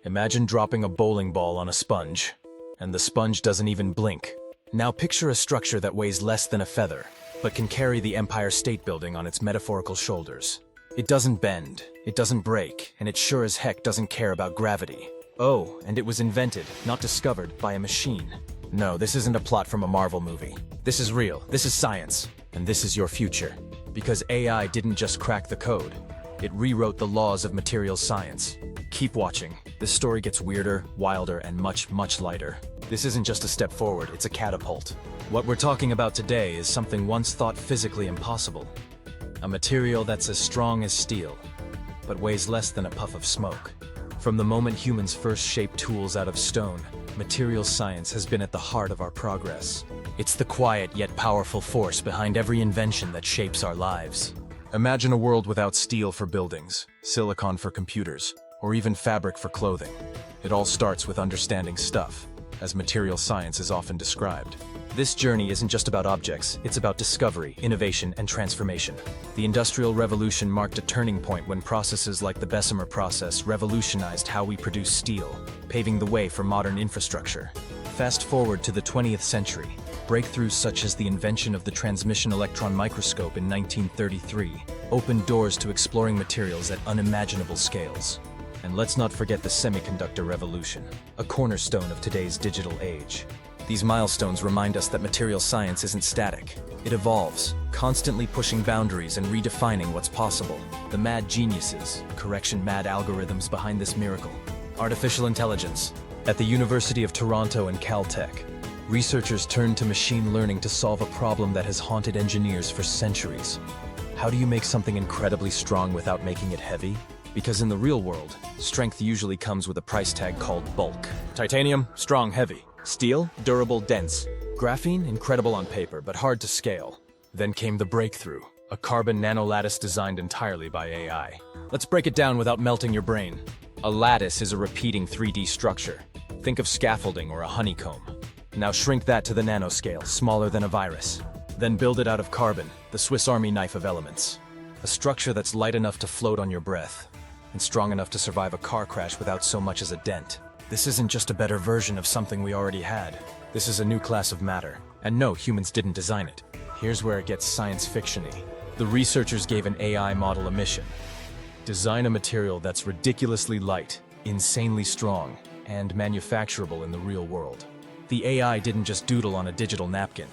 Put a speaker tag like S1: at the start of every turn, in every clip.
S1: Imagine dropping a bowling ball on a sponge, and the sponge doesn't even blink. Now picture a structure that weighs less than a feather, but can carry the Empire State Building on its metaphorical shoulders. It doesn't bend, it doesn't break, and it sure as heck doesn't care about gravity. Oh, and it was invented, not discovered, by a machine. No, this isn't a plot from a Marvel movie. This is real, this is science, and this is your future. Because AI didn't just crack the code, it rewrote the laws of materials science. Keep watching. This story gets weirder, wilder, and much, much lighter. This isn't just a step forward, it's a catapult. What we're talking about today is something once thought physically impossible. A material that's as strong as steel, but weighs less than a puff of smoke. From the moment humans first shaped tools out of stone, materials science has been at the heart of our progress. It's the quiet yet powerful force behind every invention that shapes our lives. Imagine a world without steel for buildings, silicon for computers, or even fabric for clothing. It all starts with understanding stuff, as material science is often described. This journey isn't just about objects, it's about discovery, innovation, and transformation. The Industrial Revolution marked a turning point when processes like the Bessemer process revolutionized how we produce steel, paving the way for modern infrastructure. Fast forward to the 20th century, breakthroughs such as the invention of the transmission electron microscope in 1933 opened doors to exploring materials at unimaginable scales. And let's not forget the semiconductor revolution, a cornerstone of today's digital age. These milestones remind us that material science isn't static. It evolves, constantly pushing boundaries and redefining what's possible. The mad geniuses, mad algorithms behind this miracle. Artificial intelligence. At the University of Toronto and Caltech, researchers turned to machine learning to solve a problem that has haunted engineers for centuries. How do you make something incredibly strong without making it heavy? Because in the real world, strength usually comes with a price tag called bulk. Titanium, strong, heavy. Steel, durable, dense. Graphene, incredible on paper, but hard to scale. Then came the breakthrough, a carbon nanolattice designed entirely by AI. Let's break it down without melting your brain. A lattice is a repeating 3D structure. Think of scaffolding or a honeycomb. Now shrink that to the nanoscale, smaller than a virus. Then build it out of carbon, the Swiss Army knife of elements. A structure that's light enough to float on your breath, and strong enough to survive a car crash without so much as a dent. This isn't just a better version of something we already had. This is a new class of matter. And no, humans didn't design it. Here's where it gets science fiction-y. The researchers gave an AI model a mission. Design a material that's ridiculously light, insanely strong, and manufacturable in the real world. The AI didn't just doodle on a digital napkin.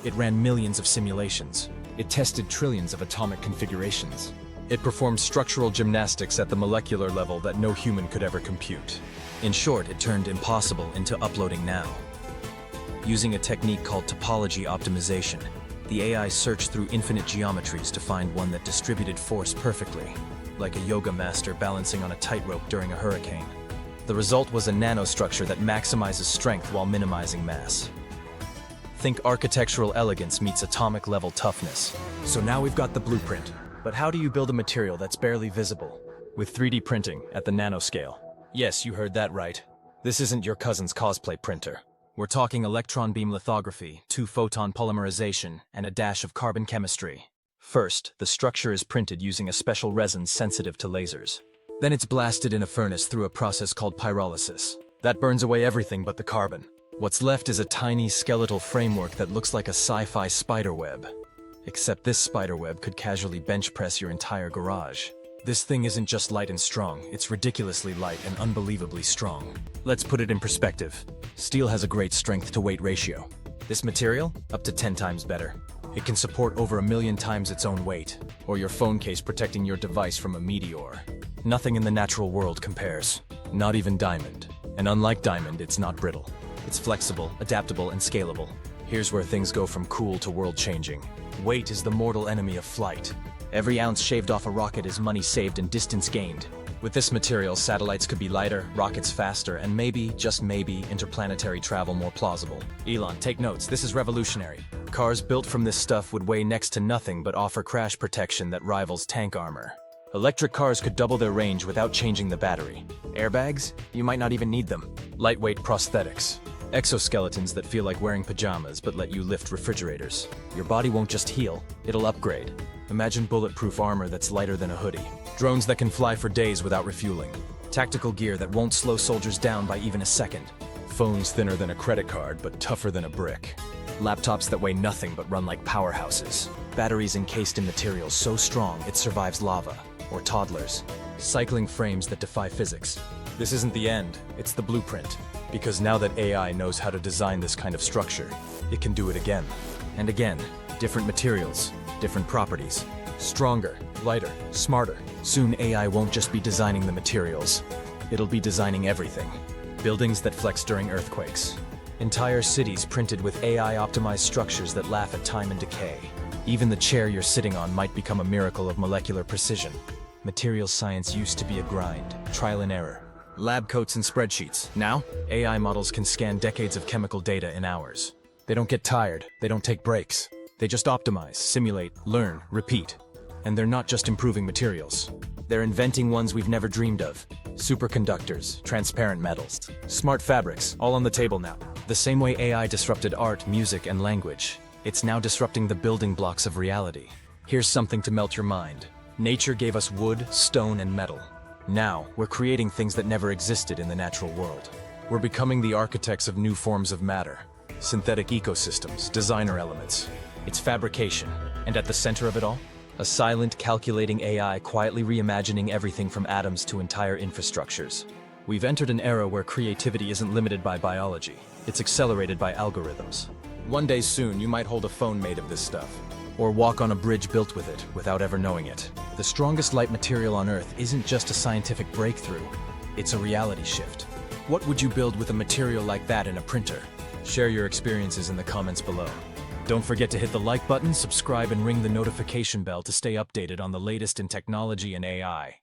S1: It ran millions of simulations. It tested trillions of atomic configurations. It performed structural gymnastics at the molecular level that no human could ever compute. In short, it turned impossible into uploading now. Using a technique called topology optimization, the AI searched through infinite geometries to find one that distributed force perfectly, like a yoga master balancing on a tightrope during a hurricane. The result was a nanostructure that maximizes strength while minimizing mass. Think architectural elegance meets atomic-level toughness. So now we've got the blueprint. But how do you build a material that's barely visible? With 3D printing at the nanoscale. Yes, you heard that right. This isn't your cousin's cosplay printer. We're talking electron beam lithography, 2-photon polymerization, and a dash of carbon chemistry. First, the structure is printed using a special resin sensitive to lasers. Then it's blasted in a furnace through a process called pyrolysis. That burns away everything but the carbon. What's left is a tiny skeletal framework that looks like a sci-fi spiderweb. Except this spiderweb could casually bench press your entire garage. This thing isn't just light and strong, it's ridiculously light and unbelievably strong. Let's put it in perspective. Steel has a great strength-to-weight ratio. This material, up to 10 times better. It can support over 1,000,000 times its own weight, or your phone case protecting your device from a meteor. Nothing in the natural world compares, not even diamond. And unlike diamond, it's not brittle. It's flexible, adaptable, and scalable. Here's where things go from cool to world-changing. Weight is the mortal enemy of flight. Every ounce shaved off a rocket is money saved and distance gained. With this material, satellites could be lighter, rockets faster, and maybe, just maybe, interplanetary travel more plausible. Elon, take notes, this is revolutionary. Cars built from this stuff would weigh next to nothing but offer crash protection that rivals tank armor. Electric cars could double their range without changing the battery. Airbags? You might not even need them. Lightweight prosthetics. Exoskeletons that feel like wearing pajamas but let you lift refrigerators. Your body won't just heal, it'll upgrade. Imagine bulletproof armor that's lighter than a hoodie. Drones that can fly for days without refueling. Tactical gear that won't slow soldiers down by even a second. Phones thinner than a credit card, but tougher than a brick. Laptops that weigh nothing but run like powerhouses. Batteries encased in materials so strong it survives lava, or toddlers. Cycling frames that defy physics. This isn't the end, it's the blueprint. Because now that AI knows how to design this kind of structure, it can do it again. And again, different materials, different properties. Stronger, lighter, smarter. Soon AI won't just be designing the materials, it'll be designing everything. Buildings that flex during earthquakes. Entire cities printed with AI-optimized structures that laugh at time and decay. Even the chair you're sitting on might become a miracle of molecular precision. Materials science used to be a grind, trial and error. Lab coats and spreadsheets. Now, AI models can scan decades of chemical data in hours. They don't get tired, they don't take breaks. They just optimize, simulate, learn, repeat. And they're not just improving materials. They're inventing ones we've never dreamed of. Superconductors, transparent metals, smart fabrics, all on the table now. The same way AI disrupted art, music, and language, it's now disrupting the building blocks of reality. Here's something to melt your mind. Nature gave us wood, stone, and metal. Now, we're creating things that never existed in the natural world. We're becoming the architects of new forms of matter. Synthetic ecosystems, designer elements. It's fabrication, and at the center of it all, a silent, calculating AI quietly reimagining everything from atoms to entire infrastructures. We've entered an era where creativity isn't limited by biology. It's accelerated by algorithms. One day soon, you might hold a phone made of this stuff. Or walk on a bridge built with it, without ever knowing it. The strongest light material on Earth isn't just a scientific breakthrough. It's a reality shift. What would you build with a material like that in a printer? Share your experiences in the comments below. Don't forget to hit the like button, subscribe, and ring the notification bell to stay updated on the latest in technology and AI.